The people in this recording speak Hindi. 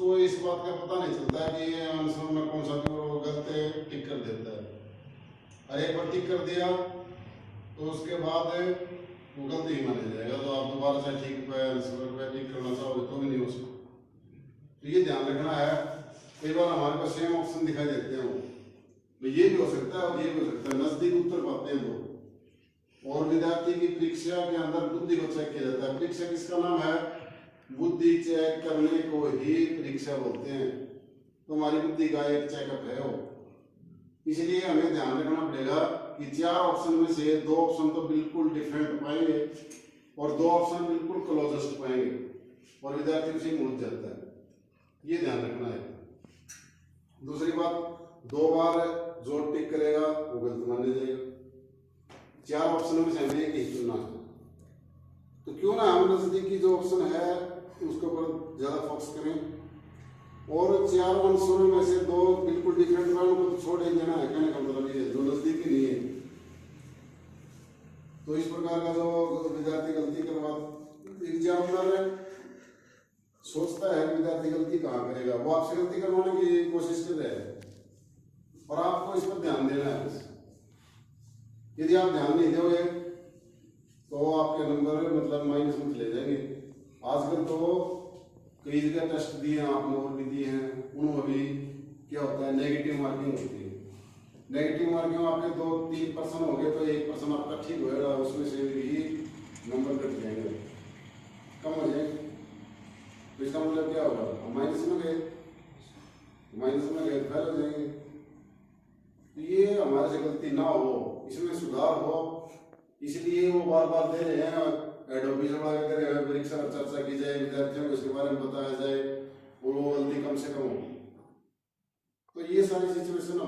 उसको इस बात का पता नहीं चलता है कि ये आंसर में कौन सा जो गलत है टिक कर देता है। और एक बार टिक कर दिया तो उसके बाद वो गलती ही माना जाएगा, तो आप दोबारा से ठीक पे आंसर पे टिक करना चाहोगे तो भी नहीं हो सकता। तो ये ध्यान रखना है। कई बार हमारे पास सेम ऑप्शन दिखाई देते हैं, तो ये भी हो सकता है और ये भी हो सकता है, नजदीक उत्तर पाते हैं तो। और विद्यार्थी की परीक्षा के अंदर बुद्धि को चेक किया जाता है। परीक्षा किसका नाम है? बुद्धि चेक करने को ही परीक्षा बोलते हैं। तो हमारी बुद्धि का एक चेकअप है वो। इसलिए हमें ध्यान रखना पड़ेगा कि 4 ऑप्शन में से 2 ऑप्शन तो बिल्कुल डिफरेंट पाएंगे और 2 ऑप्शन बिल्कुल क्लोजेस्ट पाएंगे और विद्यार्थी उसी में उलझ जाता है। ये ध्यान रखना है। दूसरी बात, 2 बार जो टिक करेगा वो गलत माना जाएगा। 4 ऑप्शन में से हमें एक ही चुनना है। तो क्यों ना हम नजदीकी जो ऑप्शन है उसके ऊपर ज्यादा फोकस करें और 4 आंसरों में से 2 बिल्कुल डिफरेंट वालों को तो छोड़ ही देना है। कहने का मतलब ये जो नजदीकी नहीं है। तो इस प्रकार का जो विद्यार्थी गलती करवा, एग्जामिनर सोचता है विद्यार्थी गलती कहाँ करेगा, वो आपसे गलती करवाने की कोशिश कर रहे हैं और आपको इस पर ध्यान देना है। यदि आप ध्यान नहीं दोगे तो आपके नंबर मतलब माइनस में चले जाएंगे। आजकल तो कई जगह टेस्ट दिए हैं आपने और भी दिए हैं, उनमें भी क्या होता है, नेगेटिव मार्किंग होती है। नेगेटिव मार्किंग आपके 2-3% हो गए तो 1% आपका ठीक होएगा, उसमें से भी नंबर कट जाएंगे, कम हो जाएंगे। तो इसका मतलब क्या होगा, हम माइनस में गए फेल हो जाएंगे। तो ये हमारे से गलती ना हो, इसमें सुधार हो, इसलिए वो बार बार दे रहे हैं। हेड ऑफिसर वगैरह परीक्षा पर चर्चा की जाए, विद्यार्थियों को इसके बारे में बताया जाए और वो गलती कम से कम हो। तो ये सारी सिचुएशन